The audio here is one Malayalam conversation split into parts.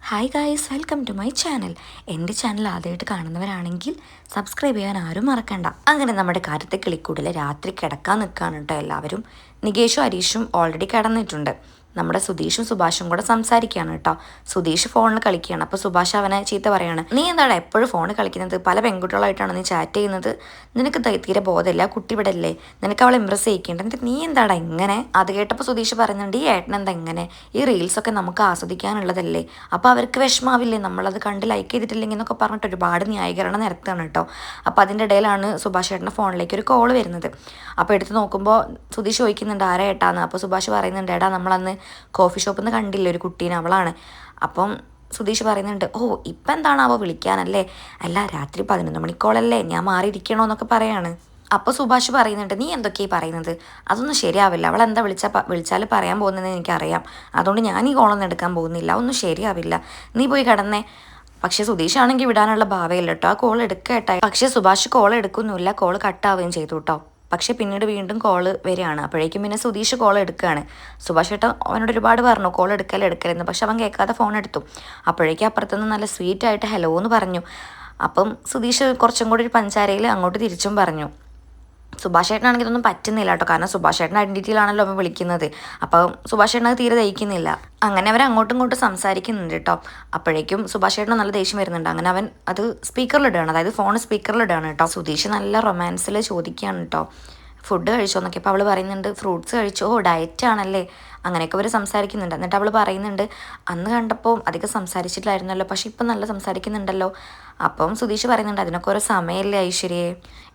Hi guys, welcome to my channel. എൻ്റെ ചാനൽ ആദ്യമായിട്ട് കാണുന്നവരാണെങ്കിൽ സബ്സ്ക്രൈബ് ചെയ്യാൻ ആരും മറക്കണ്ട. അങ്ങനെ നമ്മുടെ കാര്യത്തെ കിളിക്കൂടിൽ രാത്രി കിടക്കാൻ നിൽക്കുകയാണ് കേട്ടോ എല്ലാവരും. നികേഷും ഹരീഷും ഓൾറെഡി കിടന്നിട്ടുണ്ട്. നമ്മുടെ സുധീഷും സുഭാഷും കൂടെ സംസാരിക്കുകയാണ് കേട്ടോ. സുധീഷ് ഫോണിൽ കളിക്കുകയാണ്. അപ്പോൾ സുഭാഷ് അവനെ ചീത്ത പറയാണ്, നീ എന്താണ് എപ്പോഴും ഫോണിൽ കളിക്കുന്നത്? പല പെൺകുട്ടികളായിട്ടാണ് നീ ചാറ്റ് ചെയ്യുന്നത്. നിനക്ക് തീരെ ബോധമില്ല, കുട്ടി ഇവിടെ അല്ലേ, നിനക്ക് അവളെ ഇമ്പ്രസ് ചെയ്യിക്കേണ്ടത്, എന്നിട്ട് നീ എന്താടാ ഇങ്ങനെ? അത് കേട്ടപ്പോൾ സുധീഷ് പറയുന്നുണ്ട്, ഈ ഏട്ടൻ എന്താ ഇങ്ങനെ? ഈ റീൽസൊക്കെ നമുക്ക് ആസ്വദിക്കാനുള്ളതല്ലേ, അപ്പോൾ അവർക്ക് വിഷമാവില്ലേ നമ്മളത് കണ്ട് ലൈക്ക് ചെയ്തിട്ടില്ലെങ്കിൽ എന്നൊക്കെ പറഞ്ഞിട്ട് ഒരുപാട് ന്യായീകരണം നിരത്താണ് കേട്ടോ. അപ്പോൾ അതിൻ്റെ ഇടയിലാണ് സുഭാഷ് ഏട്ടൻ്റെ ഫോണിലേക്ക് ഒരു കോൾ വരുന്നത്. അപ്പോൾ എടുത്ത് നോക്കുമ്പോൾ സുധീഷ് ചോദിക്കുന്നുണ്ട്, ആരാ ഏട്ടാന്ന്. അപ്പോൾ സുഭാഷ് പറയുന്നുണ്ട്, ഏടാ നമ്മളന്ന് കോഫി ഷോപ്പിൽ നിന്ന് കണ്ടില്ലേ ഒരു കുട്ടീനെ, അവളാണ്. അപ്പം സുധീഷ് പറയുന്നുണ്ട്, ഓ ഇപ്പം എന്താണാവോ വിളിക്കാനല്ലേ, അല്ല രാത്രി 11 മണിക്കോളല്ലേ, ഞാൻ മാറിയിരിക്കണോ എന്നൊക്കെ പറയാണ്. അപ്പോൾ സുഭാഷ് പറയുന്നുണ്ട്, നീ എന്തൊക്കെയായി പറയുന്നത്? അതൊന്നും ശരിയാവില്ല, അവൾ എന്താ വിളിച്ചാൽ പറയാൻ പോകുന്നതെന്ന് എനിക്കറിയാം, അതുകൊണ്ട് ഞാൻ ഈ കോളൊന്നും എടുക്കാൻ പോകുന്നില്ല, ഒന്നും ശരിയാവില്ല, നീ പോയി കിടന്നേ. പക്ഷേ സുധീഷ് ആണെങ്കിൽ വിടാനുള്ള ഭാവമില്ല കേട്ടോ, ആ കോൾ എടുക്കട്ടെ. പക്ഷേ സുഭാഷ് കോൾ എടുക്കുന്നില്ല, കോൾ കട്ടാവുകയും ചെയ്തു കേട്ടോ. പക്ഷേ പിന്നീട് വീണ്ടും കോള് വരികയാണ്. അപ്പോഴേക്കും പിന്നെ സുധീഷ് കോൾ എടുക്കുകയാണ്. സുഭാഷ് ഏട്ടൻ അവനോട് ഒരുപാട് പറഞ്ഞു കോൾ എടുക്കലെന്ന്, പക്ഷെ അവൻ കേൾക്കാതെ ഫോൺ എടുത്തു. അപ്പോഴേക്കും അപ്പുറത്തുനിന്ന് നല്ല സ്വീറ്റായിട്ട് ഹലോ എന്ന് പറഞ്ഞു. അപ്പം സുധീഷ് കുറച്ചും കൂടി ഒരു പഞ്ചാരയിൽ അങ്ങോട്ട് തിരിച്ചും പറഞ്ഞു. സുഭാഷ് ഏട്ടനാണെങ്കിൽ ഇതൊന്നും പറ്റുന്നില്ല കേട്ടോ, കാരണം സുഭാഷ് ഏട്ടൻ ഐഡൻറ്റിറ്റിയിലാണല്ലോ അവൻ വിളിക്കുന്നത്. അപ്പം സുഭാഷ് ഏട്ടൻ അത് തീരെ ദഹിക്കുന്നില്ല. അങ്ങനെ അവർ അങ്ങോട്ടും ഇങ്ങോട്ടും സംസാരിക്കുന്നുണ്ട് കേട്ടോ. അപ്പോഴേക്കും സുഭാഷ് ഏട്ടന് നല്ല ദേഷ്യം വരുന്നുണ്ട്. അങ്ങനെ അവൻ അത് സ്പീക്കറിലിടുകയാണ്, അതായത് ഫോൺ സ്പീക്കറിലിടുകയാണ് കേട്ടോ. സുധീഷ് നല്ല റൊമാൻസിൽ ചോദിക്കുകയാണ് കേട്ടോ, ഫുഡ് കഴിച്ചോ എന്നൊക്കെ. അപ്പോൾ അവൾ പറയുന്നുണ്ട്, ഫ്രൂട്ട്സ് കഴിച്ചോ, ഡയറ്റ് ആണല്ലേ, അങ്ങനെയൊക്കെ അവർ സംസാരിക്കുന്നുണ്ട്. എന്നിട്ട് അവൾ പറയുന്നുണ്ട്, അന്ന് കണ്ടപ്പോൾ അധികം സംസാരിച്ചിട്ടില്ലായിരുന്നല്ലോ, പക്ഷെ ഇപ്പം നല്ല സംസാരിക്കുന്നുണ്ടല്ലോ. അപ്പം സുധീഷ് പറയുന്നുണ്ട്, അതിനൊക്കെ ഓരോ സമയമല്ലേ ഐശ്വര്യയെ.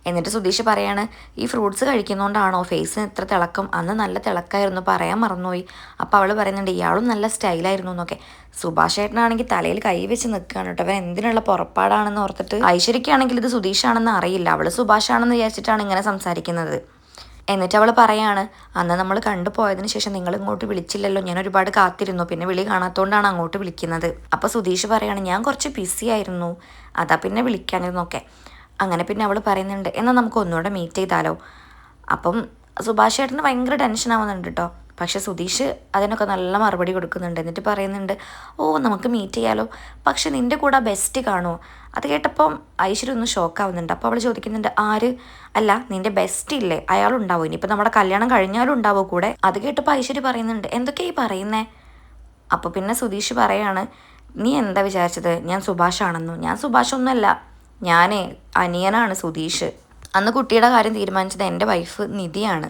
എന്നിട്ട് സുധീഷ് പറയാണ്, ഈ ഫ്രൂട്ട്സ് കഴിക്കുന്നതുകൊണ്ടാണോ ഫേസിന് ഇത്ര തിളക്കം? അന്ന് നല്ല തിളക്കമായിരുന്നു, പറയാൻ മറന്നുപോയി. അപ്പോൾ അവൾ പറയുന്നുണ്ട്, ഇയാളും നല്ല സ്റ്റൈലായിരുന്നു എന്നൊക്കെ. സുഭാഷ് ഏട്ടനാണെങ്കിൽ തലയിൽ കൈ വെച്ച് നിൽക്കുകയാണ് കേട്ടോ, അവൻ എന്തിനുള്ള പുറപ്പാടാണെന്ന് ഓർത്തിട്ട്. ഐശ്വര്യക്കാണെങ്കിൽ ഇത് സുധീഷാണെന്ന് അറിയില്ല, അവൾ സുഭാഷാണെന്ന് വിചാരിച്ചിട്ടാണ് ഇങ്ങനെ സംസാരിക്കുന്നത്. എന്നിട്ട് അവൾ പറയാണ്, അന്ന് നമ്മൾ കണ്ടുപോയതിന് ശേഷം നിങ്ങൾ ഇങ്ങോട്ട് വിളിച്ചില്ലല്ലോ, ഞാൻ ഒരുപാട് കാത്തിരുന്നു, പിന്നെ വിളി കാണാത്തതുകൊണ്ടാണ് അങ്ങോട്ട് വിളിക്കുന്നത്. അപ്പോൾ സുധീഷ് പറയാണ്, ഞാൻ കുറച്ച് ബിസി ആയിരുന്നു, അതാ പിന്നെ വിളിക്കാനിരുന്നൊക്കെ. അങ്ങനെ പിന്നെ അവൾ പറയുന്നുണ്ട്, എന്നാൽ നമുക്ക് ഒന്നുകൂടെ മീറ്റ് ചെയ്താലോ. അപ്പം സുഭാഷ് ഏട്ടന് ഭയങ്കര ടെൻഷൻ ആവുന്നുണ്ട് കേട്ടോ. പക്ഷെ സുധീഷ് അതിനൊക്കെ നല്ല മറുപടി കൊടുക്കുന്നുണ്ട്. എന്നിട്ട് പറയുന്നുണ്ട്, ഓ നമുക്ക് മീറ്റ് ചെയ്യാലോ, പക്ഷെ നിൻ്റെ കൂടെ ബെസ്റ്റ് കാണുമോ? അത് കേട്ടപ്പം ഐശ്വര്യ ഒന്ന് ഷോക്കാവുന്നുണ്ട്. അപ്പോൾ അവൾ ചോദിക്കുന്നുണ്ട്, ആര്? അല്ല നിൻ്റെ ബെസ്റ്റ് ഇല്ലേ, അയാളുണ്ടാവും, ഇനിയിപ്പോൾ നമ്മുടെ കല്യാണം കഴിഞ്ഞാലും ഉണ്ടാവോ കൂടെ? അത് കേട്ടപ്പോൾ ഐശ്വര്യ പറയുന്നുണ്ട്, എന്തൊക്കെയാ ഈ പറയുന്നേ? അപ്പോൾ പിന്നെ സുധീഷ് പറയാണ്, നീ എന്താ വിചാരിച്ചത് ഞാൻ സുഭാഷാണെന്നു? ഞാൻ സുഭാഷൊന്നുമല്ല, ഞാനേ അനിയനാണ് സുധീഷ്. അന്ന് കുട്ടിയുടെ കാര്യം തീരുമാനിച്ചത് എൻ്റെ വൈഫ് നിധിയാണ്.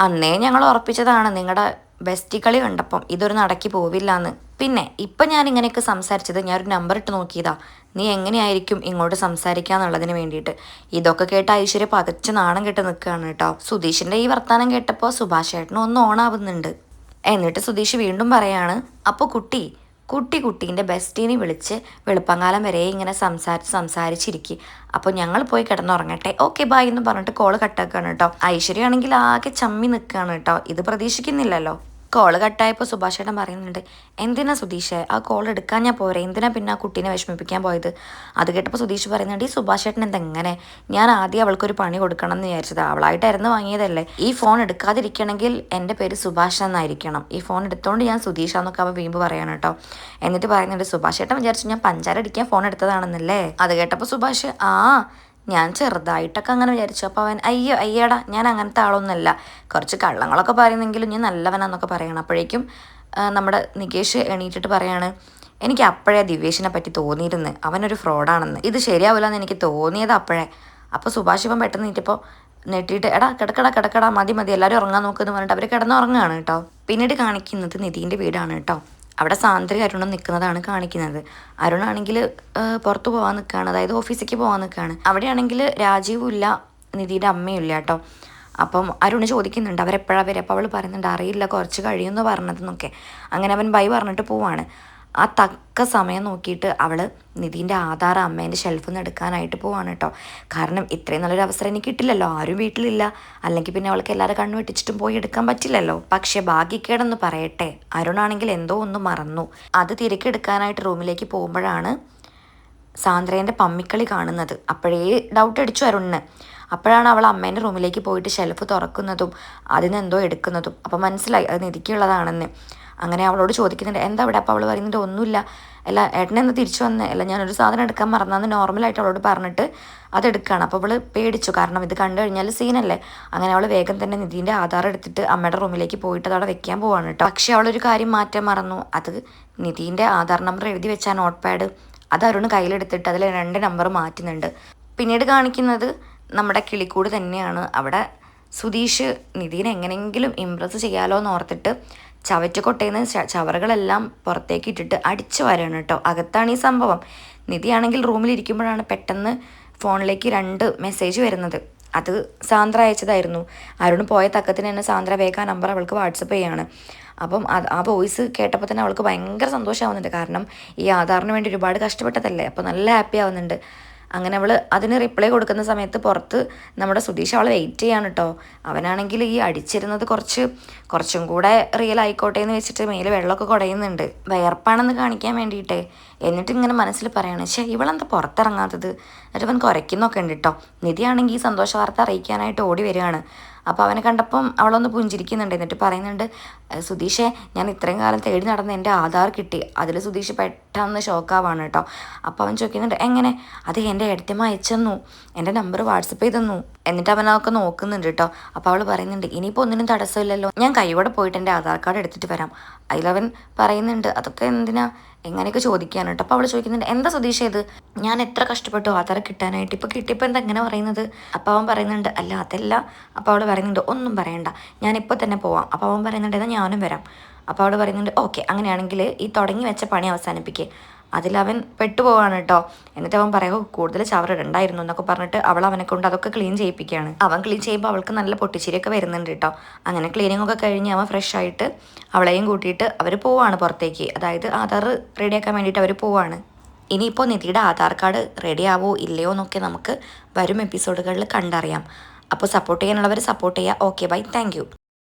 അന്നേ ഞങ്ങൾ ഉറപ്പിച്ചതാണ്, നിങ്ങളുടെ ബെസ്റ്റി കളി കണ്ടപ്പം ഇതൊരു നടക്കി പോവില്ല എന്ന്. പിന്നെ ഇപ്പം ഞാൻ ഇങ്ങനെയൊക്കെ സംസാരിച്ചത് ഞാനൊരു നമ്പർ ഇട്ട് നോക്കിയതാ, നീ എങ്ങനെയായിരിക്കും ഇങ്ങോട്ട് സംസാരിക്കാന്നുള്ളതിന് വേണ്ടിയിട്ട്. ഇതൊക്കെ കേട്ട് ഐശ്വര്യ പകച്ച് നാണം കെട്ട് നിൽക്കുകയാണ് കേട്ടോ. സുധീഷിൻ്റെ ഈ വർത്തമാനം കേട്ടപ്പോൾ സുഭാഷ് ഏട്ടനും ഒന്ന് ഓണാവുന്നുണ്ട്. എന്നിട്ട് സുധീഷ് വീണ്ടും പറയാണ്, അപ്പോൾ കുട്ടീൻ്റെ ബെസ്റ്റീനെ വിളിച്ച് വെളുപ്പങ്കാലം വരെ ഇങ്ങനെ സംസാരിച്ചിരിക്കും, അപ്പോൾ ഞങ്ങൾ പോയി കിടന്നുറങ്ങട്ടെ, ഓക്കെ ബൈ എന്ന് പറഞ്ഞിട്ട് കോള് കട്ടാക്കുകയാണ് കേട്ടോ. ഐശ്വര്യ ആണെങ്കിൽ ആകെ ചമ്മി നിൽക്കുകയാണ് കേട്ടോ, ഇത് പ്രതീക്ഷിക്കുന്നില്ലല്ലോ. കോള് കട്ടായപ്പോൾ സുഭാഷ് ഏട്ടൻ പറയുന്നുണ്ട്, എന്തിനാ സുധീഷേ ആ കോൾ എടുക്കാൻ ഞാൻ പോരെ, എന്തിനാ പിന്നെ ആ കുട്ടീനെ വിഷമിപ്പിക്കാൻ പോയത്? അത് കേട്ടപ്പോൾ സുധീഷ് പറയുന്നുണ്ട്, ഈ സുഭാഷ് ഏട്ടൻ എന്തെങ്ങനെ, ഞാൻ ആദ്യം അവൾക്കൊരു പണി കൊടുക്കണം എന്ന് വിചാരിച്ചത്, അവളായിട്ടായിരുന്നു വാങ്ങിയതല്ലേ, ഈ ഫോൺ എടുക്കാതിരിക്കണമെങ്കിൽ എൻ്റെ പേര് സുഭാഷ് എന്നായിരിക്കണം, ഈ ഫോൺ എടുത്തോണ്ട് ഞാൻ സുധീഷാന്നൊക്കെ അവൻ വീമ്പ് പറയാണ് കേട്ടോ. എന്നിട്ട് പറയുന്നുണ്ട്, സുഭാഷ് ഏട്ടൻ വിചാരിച്ചു ഞാൻ പഞ്ചാര അടിക്കാൻ ഫോൺ എടുത്തതാണെന്നല്ലേ? അത് കേട്ടപ്പോൾ സുഭാഷ്, ഞാൻ ചെറുതായിട്ടൊക്കെ അങ്ങനെ വിചാരിച്ചു. അപ്പോൾ അവൻ, അയ്യടാ ഞാൻ അങ്ങനത്തെ ആളൊന്നുമല്ല, കുറച്ച് കള്ളങ്ങളൊക്കെ പറയുന്നെങ്കിലും ഞാൻ നല്ലവനാന്നൊക്കെ പറയണം. അപ്പോഴേക്കും നമ്മുടെ നികേഷ് എണീറ്റിട്ട് പറയാണ്, എനിക്ക് അപ്പോഴേ ദിവ്യേഷിനെ പറ്റി തോന്നിയിരുന്നു, അവനൊരു ഫ്രോഡാണെന്ന്, ഇത് ശരിയാവില്ല എന്ന് എനിക്ക് തോന്നിയത് അപ്പോഴേ. അപ്പോൾ സുഭാഷ് ഇപ്പം പെട്ടെന്ന് നീറ്റിപ്പോൾ നെട്ടിയിട്ട്, എടാ കിടക്കടാ മതി എല്ലാവരും ഉറങ്ങാൻ നോക്കുമെന്ന് പറഞ്ഞിട്ട് അവർ കിടന്നുറങ്ങുകയാണ് കേട്ടോ. പിന്നീട് കാണിക്കുന്നത് നിധീൻ്റെ വീടാണ് കേട്ടോ. അവിടെ സാന്ദ്രയും അരുണും നിൽക്കുന്നതാണ് കാണിക്കുന്നത്. അരുണാണെങ്കിൽ പുറത്ത് പോകാൻ നിൽക്കുകയാണ്, അതായത് ഓഫീസിലേക്ക് പോകാൻ നിൽക്കുകയാണ്. അവിടെയാണെങ്കിൽ രാജീവും ഇല്ല, നിധിയുടെ അമ്മയും ഇല്ല കേട്ടോ. അപ്പം അരുണ് ചോദിക്കുന്നുണ്ട്, അവരെപ്പോഴാണ് വരിക? അപ്പോൾ അവൾ പറയുന്നുണ്ട്, അറിയില്ല, കുറച്ച് കഴിയുമെന്ന് പറഞ്ഞതെന്നൊക്കെ. അങ്ങനെ അവൻ ബൈ പറഞ്ഞിട്ട് പോവാണ്. ആ തക്ക സമയം നോക്കിയിട്ട് അവൾ നിധീൻ്റെ ആധാർ അമ്മേൻ്റെ ഷെൽഫിൽ നിന്ന് എടുക്കാനായിട്ട് പോവാണ് കേട്ടോ. കാരണം ഇത്രയും നല്ലൊരു അവസരം എനിക്ക് കിട്ടില്ലല്ലോ, ആരും വീട്ടിലില്ല, അല്ലെങ്കിൽ പിന്നെ അവൾക്ക് എല്ലാവരും കണ്ണു വെട്ടിച്ചിട്ടും പോയി എടുക്കാൻ പറ്റില്ലല്ലോ. പക്ഷെ ഭാഗ്യക്കേടെന്ന് പറയട്ടെ, അരുണാണെങ്കിൽ എന്തോ ഒന്ന് മറന്നു. അത് തിരക്കെടുക്കാനായിട്ട് റൂമിലേക്ക് പോകുമ്പോഴാണ് സാന്ദ്രേൻ്റെ പമ്മിക്കളി കാണുന്നത്. അപ്പോഴേ ഡൗട്ട് അടിച്ചു അരുണിന്. അപ്പോഴാണ് അവൾ അമ്മേൻ്റെ റൂമിലേക്ക് പോയിട്ട് ഷെൽഫ് തുറക്കുന്നതും അതിനെന്തോ എടുക്കുന്നതും. അപ്പോൾ മനസ്സിലായി അത് നിധിക്കുള്ളതാണെന്ന്. അങ്ങനെ അവളോട് ചോദിക്കുന്നുണ്ട് എന്താ ഇവിടെ. അപ്പോൾ അവൾ പറയുന്നുണ്ട് ഒന്നുമില്ല, അല്ല ഏട്ടനെ ഒന്ന് തിരിച്ചു വന്നേ, അല്ല ഞാനൊരു സാധനം എടുക്കാൻ മറന്നാന്ന് നോർമലായിട്ട് അവളോട് പറഞ്ഞിട്ട് അതെടുക്കുകയാണ്. അപ്പോൾ അവൾ പേടിച്ചു, കാരണം ഇത് കണ്ടു കഴിഞ്ഞാൽ സീനല്ലേ. അങ്ങനെ അവൾ വേഗം തന്നെ നിധീൻ്റെ ആധാർ എടുത്തിട്ട് അമ്മയുടെ റൂമിലേക്ക് പോയിട്ട് അതവിടെ വെക്കാൻ പോവാണ് കേട്ടോ. പക്ഷേ അവളൊരു കാര്യം മാറ്റാൻ മറന്നു. അത് നിധീൻ്റെ ആധാർ നമ്പർ എഴുതി വെച്ച നോട്ട് പാഡ് അത് അരുൺ കയ്യിലെടുത്തിട്ട് അതിൽ 2 നമ്പർ മാറ്റുന്നുണ്ട്. പിന്നീട് കാണിക്കുന്നത് നമ്മുടെ കിളിക്കൂട് തന്നെയാണ്. അവിടെ സുധീഷ് നിധീനെ എങ്ങനെയെങ്കിലും ഇമ്പ്രസ് ചെയ്യാലോ എന്ന് ഓർത്തിട്ട് ചവറ്റുകൊട്ടയിൽ നിന്ന് ചവറുകളെല്ലാം പുറത്തേക്ക് ഇട്ടിട്ട് അടിച്ചു വരാണ് കേട്ടോ. അകത്താണ് ഈ സംഭവം. നിധിയാണെങ്കിൽ റൂമിലിരിക്കുമ്പോഴാണ് പെട്ടെന്ന് ഫോണിലേക്ക് 2 മെസ്സേജ് വരുന്നത്. അത് സാന്ദ്ര അയച്ചതായിരുന്നു. അരുൺ പോയ തക്കത്തിന് തന്നെ സാന്ദ്ര വേഗം ആ നമ്പർ അവൾക്ക് വാട്സപ്പ് ചെയ്യാണ്. അപ്പം ആ വോയിസ് കേട്ടപ്പോൾ തന്നെ അവൾക്ക് ഭയങ്കര സന്തോഷമാവുന്നുണ്ട്. കാരണം ഈ ആധാറിന് വേണ്ടി ഒരുപാട് കഷ്ടപ്പെട്ടതല്ലേ, അപ്പോൾ നല്ല ഹാപ്പി ആവുന്നുണ്ട്. അങ്ങനെ അവൾ അതിന് റിപ്ലൈ കൊടുക്കുന്ന സമയത്ത് പുറത്ത് നമ്മുടെ സുധീഷ് അവളെ വെയിറ്റ് ചെയ്യാണ് കേട്ടോ. അവനാണെങ്കിൽ ഈ അടിച്ചിരുന്നത് കുറച്ചും കൂടെ റിയൽ ആയിക്കോട്ടെ എന്ന് വെച്ചിട്ട് മേലെ വെള്ളമൊക്കെ കുടയുന്നുണ്ട്, വിയർപ്പാണെന്ന് കാണിക്കാൻ വേണ്ടിയിട്ടേ. എന്നിട്ട് ഇങ്ങനെ മനസ്സിൽ പറയാണ്, പക്ഷേ ഇവളെന്താ പുറത്തിറങ്ങാത്തത്. എന്നിട്ട് അവൻ കുറയ്ക്കുന്നൊക്കെ ഉണ്ട് കേട്ടോ. നിധിയാണെങ്കിൽ ഈ സന്തോഷ വാർത്ത അറിയിക്കാനായിട്ട് ഓടി വരികയാണ്. അപ്പോൾ അവനെ കണ്ടപ്പം അവളൊന്ന് പുഞ്ചിരിക്കുന്നുണ്ട്. എന്നിട്ട് പറയുന്നുണ്ട്, സുധീഷേ ഞാൻ ഇത്രയും കാലം തേടി നടന്ന് എൻ്റെ ആധാർ കിട്ടി. അതിൽ സുധീഷ് പെട്ടെന്ന് ഷോക്കാവാണ് കേട്ടോ. അപ്പോൾ അവൻ ചോദിക്കുന്നുണ്ട് എങ്ങനെ. അത് എൻ്റെ ഏടത്തിയമ്മ അയച്ചെന്നു, എൻ്റെ നമ്പർ വാട്സപ്പ് ചെയ്ത് തന്നു. എന്നിട്ട് അവനൊക്കെ നോക്കുന്നുണ്ട് കേട്ടോ. അപ്പോൾ അവൾ പറയുന്നുണ്ട് ഇനിയിപ്പോൾ ഒന്നിനും തടസ്സമില്ലല്ലോ, ഞാൻ കൈയോടെ പോയിട്ട് എൻ്റെ ആധാർ കാർഡ് എടുത്തിട്ട് വരാം. അതിലവൻ പറയുന്നുണ്ട് അതൊക്കെ എന്തിനാ എങ്ങനെയൊക്കെ ചോദിക്കാണ് കേട്ടോ. അപ്പോൾ അവൾ ചോദിക്കുന്നുണ്ട് എന്താ സുധീഷ് ഇത്, ഞാൻ എത്ര കഷ്ടപ്പെട്ടു ആധാർ കിട്ടാനായിട്ട്, ഇപ്പോൾ കിട്ടിയപ്പോൾ എന്താ എങ്ങനെ പറയുന്നത്. അപ്പോൾ അവൻ പറയുന്നുണ്ട് അല്ല അതല്ല. അപ്പോൾ അവൾ പറയുന്നുണ്ട് ഒന്നും പറയണ്ട, ഞാനിപ്പോൾ തന്നെ പോവാം. അപ്പോൾ അവൻ പറയുന്നുണ്ട് എന്നാൽ ഞാനും വരാം. അപ്പോൾ അവൾ പറയുന്നുണ്ട് ഓക്കെ, അങ്ങനെയാണെങ്കിൽ ഈ തുടങ്ങി വെച്ച പണി അവസാനിപ്പിക്കേ. അതിലവൻ പെട്ടുപോവാണ് കേട്ടോ. എന്നിട്ട് അവൻ പറയുമോ കൂടുതൽ ചവറിടണ്ടായിരുന്നു എന്നൊക്കെ പറഞ്ഞിട്ട് അവൾ അവനെ കൊണ്ട് അതൊക്കെ ക്ലീൻ ചെയ്യിപ്പിക്കുകയാണ്. അവൻ ക്ലീൻ ചെയ്യുമ്പോൾ അവൾക്ക് നല്ല പൊട്ടിച്ചിരിയൊക്കെ വരുന്നുണ്ട് കേട്ടോ. അങ്ങനെ ക്ലീനിങ് ഒക്കെ കഴിഞ്ഞ് അവൻ ഫ്രഷ് ആയിട്ട് അവളെയും കൂട്ടിയിട്ട് അവർ പോവാണ് പുറത്തേക്ക്. അതായത് ആധാർ റെഡിയാക്കാൻ വേണ്ടിയിട്ട് അവർ പോവാണ്. ഇനിയിപ്പോൾ നിധിയുടെ ആധാർ കാർഡ് റെഡി ആവോ ഇല്ലയോ എന്നൊക്കെ നമുക്ക് വരും എപ്പിസോഡുകളിൽ കണ്ടറിയാം. അപ്പോൾ സപ്പോർട്ട് ചെയ്യാനുള്ളവർ സപ്പോർട്ട് ചെയ്യുക. Okay bye, thank you.